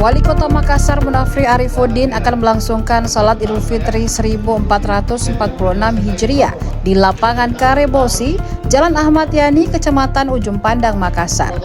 Wali Kota Makassar Munafri Arifuddin akan melangsungkan salat Idul Fitri 1446 Hijriah di lapangan Karebosi, Jalan Ahmad Yani, Kecamatan Ujung Pandang, Makassar.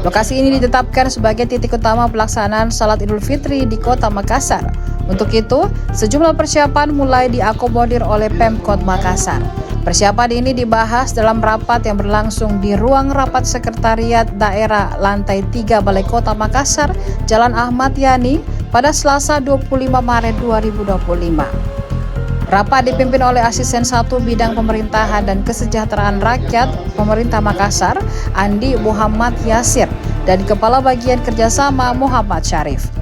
Lokasi ini ditetapkan sebagai titik utama pelaksanaan salat Idul Fitri di Kota Makassar. Untuk itu, sejumlah persiapan mulai diakomodir oleh Pemkot Makassar. Persiapan ini dibahas dalam rapat yang berlangsung di ruang rapat Sekretariat Daerah Lantai 3 Balai Kota Makassar, Jalan Ahmad Yani, pada Selasa 25 Maret 2025. Rapat dipimpin oleh Asisten 1 Bidang Pemerintahan dan Kesejahteraan Rakyat Pemerintah Makassar, Andi Muhammad Yasir, dan Kepala Bagian Kerjasama Muhammad Syarif.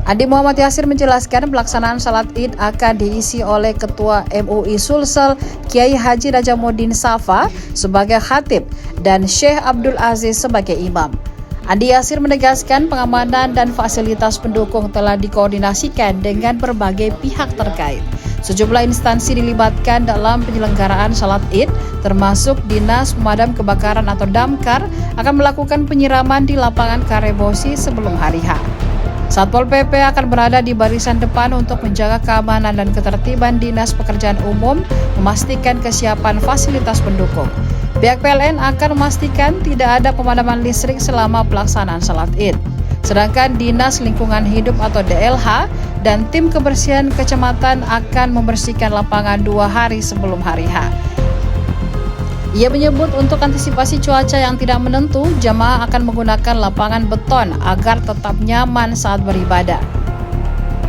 Andi Muhammad Yasir menjelaskan pelaksanaan salat Id akan diisi oleh Ketua MUI Sulsel Kiai Haji Najamuddin Safa sebagai khatib dan Syekh Abdul Aziz sebagai imam. Andi Yasir menegaskan pengamanan dan fasilitas pendukung telah dikoordinasikan dengan berbagai pihak terkait. Sejumlah instansi dilibatkan dalam penyelenggaraan salat Id, termasuk Dinas Pemadam Kebakaran atau Damkar akan melakukan penyiraman di lapangan Karebosi sebelum hari H. Satpol PP akan berada di barisan depan untuk menjaga keamanan dan ketertiban Dinas Pekerjaan Umum, memastikan kesiapan fasilitas pendukung. Pihak PLN akan memastikan tidak ada pemadaman listrik selama pelaksanaan salat Id. Sedangkan Dinas Lingkungan Hidup atau DLH dan tim kebersihan kecamatan akan membersihkan lapangan 2 hari sebelum hari H. Ia menyebut untuk antisipasi cuaca yang tidak menentu, jamaah akan menggunakan lapangan beton agar tetap nyaman saat beribadah.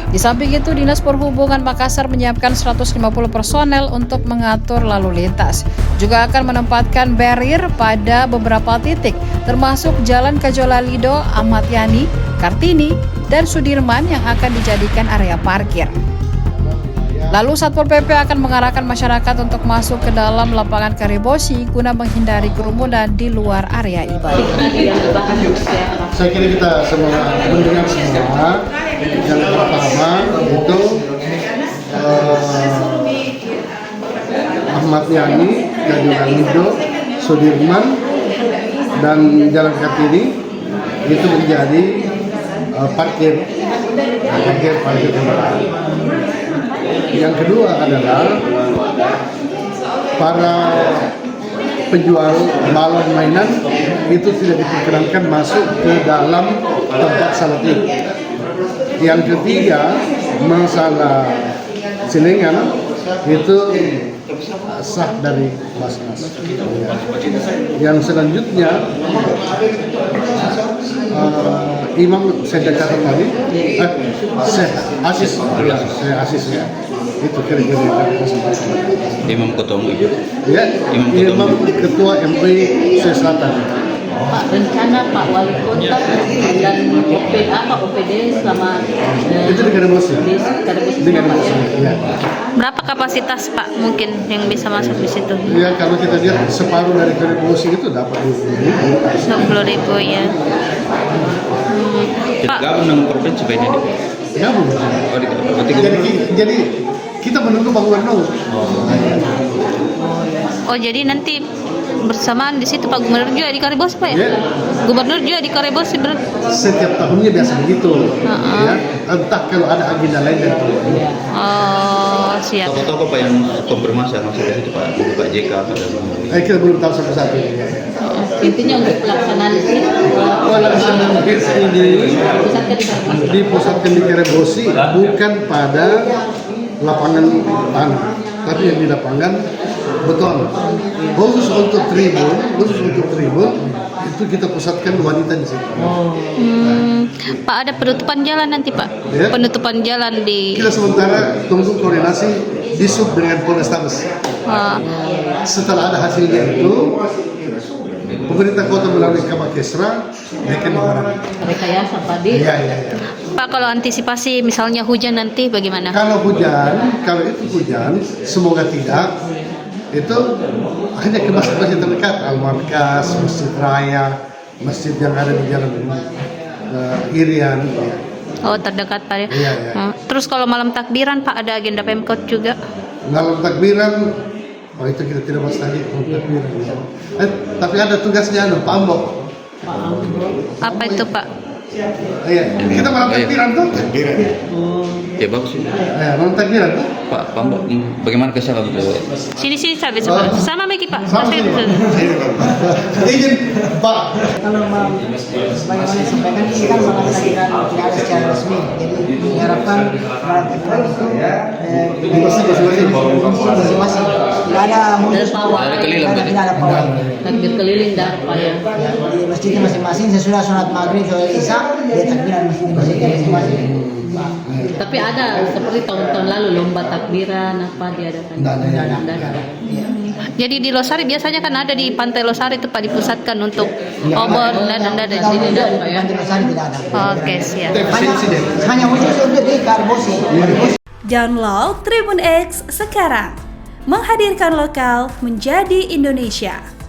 Di samping itu, Dinas Perhubungan Makassar menyiapkan 150 personel untuk mengatur lalu lintas. Juga akan menempatkan barrier pada beberapa titik, termasuk Jalan Kajolalido, Ahmad Yani, Kartini, dan Sudirman yang akan dijadikan area parkir. Lalu Satpol PP akan mengarahkan masyarakat untuk masuk ke dalam lapangan Karebosi guna menghindari kerumunan di luar area ibadah. Saya kira kita semua mendengar semua yang pertama itu Ahmad Yani, Kajolalido, Sudirman, dan Jalan Kartini itu menjadi parkir. Yang kedua adalah para penjual balon mainan itu tidak diperkenankan masuk ke dalam tempat salat Id. Yang ketiga, masalah celengan itu sah dari Basnas. Yang selanjutnya Imam saya catat tadi, Asis ya. Itu kira-kira Imam Ketua MUI. Ya, Imam Ketua MUI Sulawesi Selatan. Pak, rencana Pak Wali Kota dan OPD selama itu dengan emosi. Dengan emosi. Ya. Berapa kapasitas Pak mungkin yang bisa masuk di situ? Ya, kalau kita lihat separuh dari emosi itu dapat 20.000 ya. Pak, gabung dengan provinsi Pak ini. Gabung. Jadi kita menunggu Pak Gubernur. Oh, jadi nanti bersamaan di situ Pak Gubernur juga di Karebosi Pak ya? Ya. Gubernur juga di Karebosi berarti? Setiap tahunnya biasa begitu. Ya. Entah kalau ada agenda lain dan Oh, siap. Tokoh-tokoh Pak yang konfirmasi masuk di situ Pak JK ada. Kita belum tahu satu-satu. intinya untuk pelaksanaan ini Pelaksanaan ini dipusatkan di Karebosi bukan pada lapangan tanah, tapi yang di lapangan beton. Khusus untuk tribun itu kita pusatkan wanita di situ. Pak, ada penutupan jalan nanti Pak? Ya. Penutupan jalan di... Kita sementara tunggu koordinasi di sub dengan Polrestabes. Setelah ada hasilnya itu, pemerintah kota melalui Kabakesra akan mengarahkan. rekayasa tadi. Iya. Pak, kalau antisipasi misalnya hujan nanti bagaimana? Kalau itu hujan, semoga tidak. Itu hanya ke masjid terdekat, Al-Markas, Masjid Raya, masjid yang ada di Jalan Irian. Oh, terdekat Pak ya? Iya. Terus kalau malam takbiran Pak, ada agenda Pemkot juga? Malam takbiran, itu kita tidak bahas tadi takbiran. Tapi ada tugasnya, Pak Ambok. Apa itu Pak? Iya, kita malam takbiran tuh. Ya bagus sih. Malam takbiran tuh. Pak Mbok, bagaimana kesan untuk Sini sabi sama Meki Pak. Sama sini. Izin Pak. Kalau sebagaimana disampaikan ini kan malam takbiran tidak ada secara resmi, jadi diharapkan malam takbiran itu masing-masing tidak ada muncul tidak ada pawai. Takbir keliling darpa ya. Di masjidnya masing-masing sesudah sholat maghrib sholat isya dia takbiran masjidnya masing-masing. Tapi ada seperti tahun-tahun lalu lomba takbiran apa diadakan? Tidak ada. Jadi di Losari biasanya kan ada di Pantai Losari itu Pak dipusatkan untuk obor dan di sini dan Pak ya. Di Losari tidak ada. Oke, siap. Hanya khusus untuk di Karbosi. Download Tribun X sekarang. Menghadirkan lokal menjadi Indonesia.